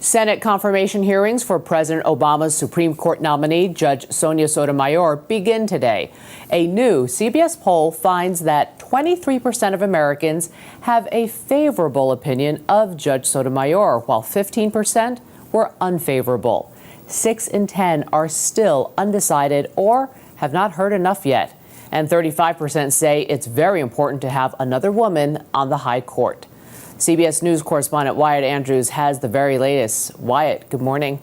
Senate confirmation hearings for President Obama's Supreme Court nominee, Judge Sonia Sotomayor, begin today. A new CBS poll finds that 23% of Americans have a favorable opinion of Judge Sotomayor, while 15% were unfavorable. 6 in 10 are still undecided or have not heard enough yet. And 35% say it's very important to have another woman on the high court. CBS News correspondent Wyatt Andrews has the very latest. Wyatt, good morning.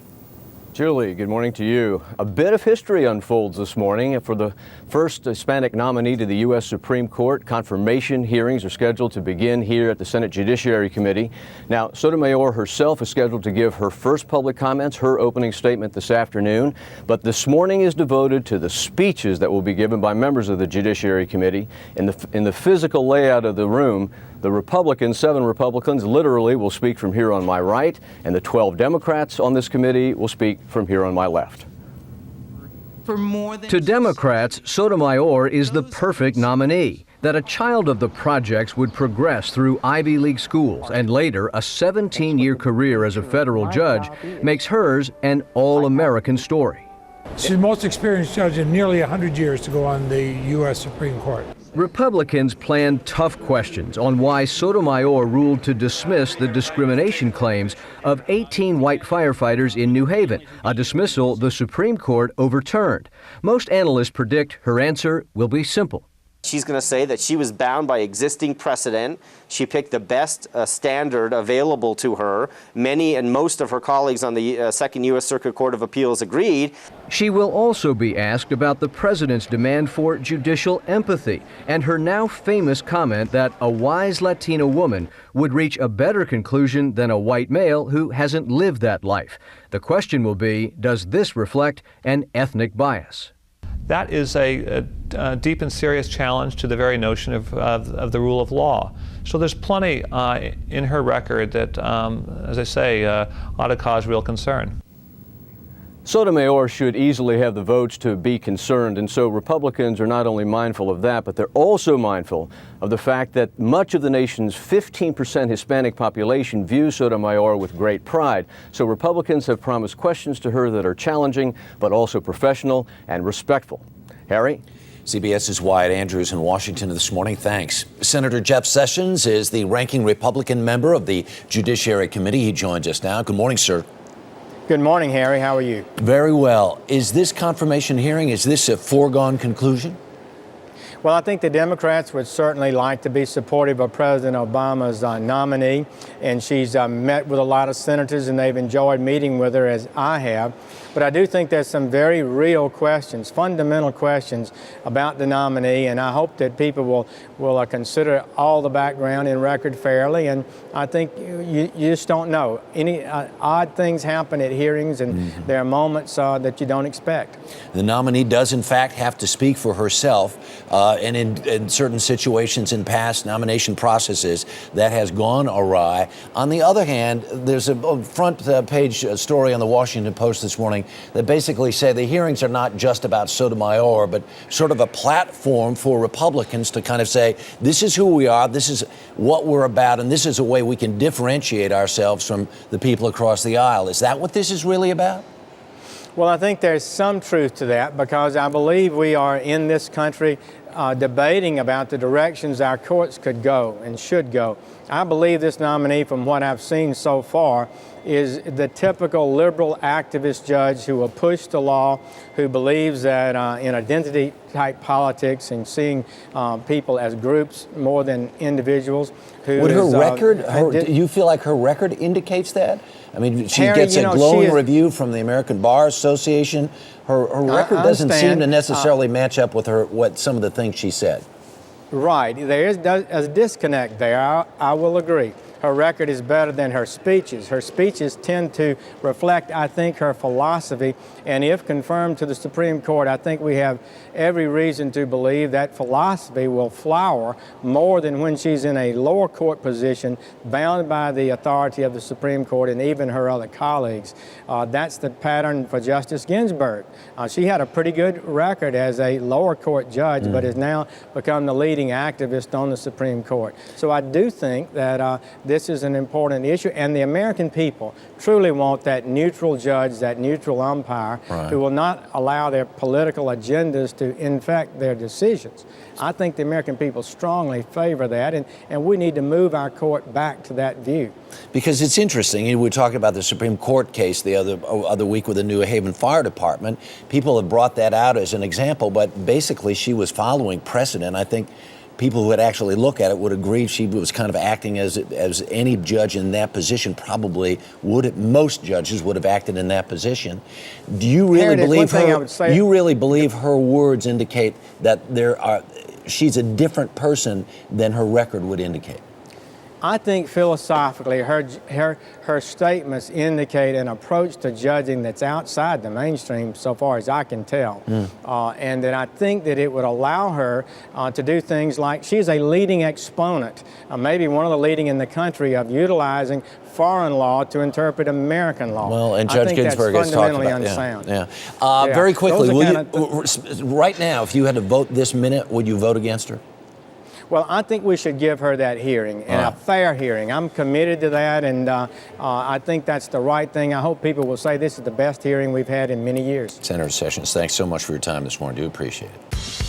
Julie, good morning to you. A bit of history unfolds this morning for the first Hispanic nominee to the U.S. Supreme Court. Confirmation hearings are scheduled to begin here at the Senate Judiciary Committee. Now, Sotomayor herself is scheduled to give her first public comments, her opening statement this afternoon. But this morning is devoted to the speeches that will be given by members of the Judiciary Committee. In the physical layout of the room, the Republicans, 7 Republicans, literally will speak from here on my right, and the 12 Democrats on this committee will speak from here on my left. To Democrats, Sotomayor is the perfect nominee. That a child of the projects would progress through Ivy League schools and later a 17-year career as a federal judge makes hers an all-American story. She's the most experienced judge in nearly 100 years to go on the U.S. Supreme Court. Republicans planned tough questions on why Sotomayor ruled to dismiss the discrimination claims of 18 white firefighters in New Haven, a dismissal the Supreme Court overturned. Most analysts predict her answer will be simple. She's going to say that she was bound by existing precedent. She picked the best standard available to her. Many and most of her colleagues on the Second U.S. Circuit Court of Appeals agreed. She will also be asked about the president's demand for judicial empathy and her now famous comment that a wise Latina woman would reach a better conclusion than a white male who hasn't lived that life. The question will be, does this reflect an ethnic bias? That is a deep and serious challenge to the very notion of the rule of law. So there's plenty in her record that, as I say, ought to cause real concern. Sotomayor should easily have the votes to be concerned, and so Republicans are not only mindful of that, but they're also mindful of the fact that much of the nation's 15% Hispanic population views Sotomayor with great pride. So Republicans have promised questions to her that are challenging, but also professional and respectful. Harry? CBS's Wyatt Andrews in Washington this morning. Thanks. Senator Jeff Sessions is the ranking Republican member of the Judiciary Committee. He joins us now. Good morning, sir. Good morning, Harry. How are you? Very well. Is this confirmation hearing, is this a foregone conclusion? Well, I think the Democrats would certainly like to be supportive of President Obama's nominee, and she's met with a lot of senators, and they've enjoyed meeting with her, as I have. But I do think there's some very real questions, fundamental questions about the nominee, and I hope that people will consider all the background and record fairly. And I think you just don't know. Any odd things happen at hearings, and there are moments that you don't expect. The nominee does, in fact, have to speak for herself, and in certain situations in past nomination processes, that has gone awry. On the other hand, there's a front page story on the Washington Post this morning that basically say the hearings are not just about Sotomayor, but sort of a platform for Republicans to kind of say, this is who we are, this is what we're about, and this is a way we can differentiate ourselves from the people across the aisle. Is that what this is really about? Well, I think there's some truth to that, because I believe we are in this country debating about the directions our courts could go and should go. I believe this nominee, from what I've seen so far, is the typical liberal activist judge who will push the law, who believes that in identity-type politics and seeing people as groups more than individuals. Would her record, do you feel like her record indicates that? I mean, she gets a glowing review from the American Bar Association. Her record doesn't seem to necessarily match up with what some of the things she said. Right. There is a disconnect there. I will agree. Her record is better than her speeches. Her speeches tend to reflect, I think, her philosophy. And if confirmed to the Supreme Court, I think we have every reason to believe that philosophy will flower more than when she's in a lower court position, bound by the authority of the Supreme Court and even her other colleagues. That's the pattern for Justice Ginsburg. She had a pretty good record as a lower court judge, but has now become the leading activist on the Supreme Court. So I do think that this is an important issue, and the American people truly want that neutral judge, that neutral umpire, who will not allow their political agendas to infect their decisions. I think the American people strongly favor that, and we need to move our court back to that view. Because it's interesting. We were talking about the Supreme Court case the other week with the New Haven Fire Department. People have brought that out as an example, but basically she was following precedent. I think people who would actually look at it would agree she was kind of acting as any judge in that position probably would. Most judges would have acted in that position. Do you really believe her? You really believe her words indicate that she's a different person than her record would indicate? I think philosophically her statements indicate an approach to judging that's outside the mainstream so far as I can tell. And that I think that it would allow her to do things like, she's a leading exponent, maybe one of the leading in the country, of utilizing foreign law to interpret American law. Well, and Judge Ginsburg has talked about unsound. Very quickly, right now, if you had to vote this minute, would you vote against her? Well, I think we should give her that hearing, and a fair hearing. I'm committed to that, and I think that's the right thing. I hope people will say this is the best hearing we've had in many years. Senator Sessions, thanks so much for your time this morning. Do appreciate it.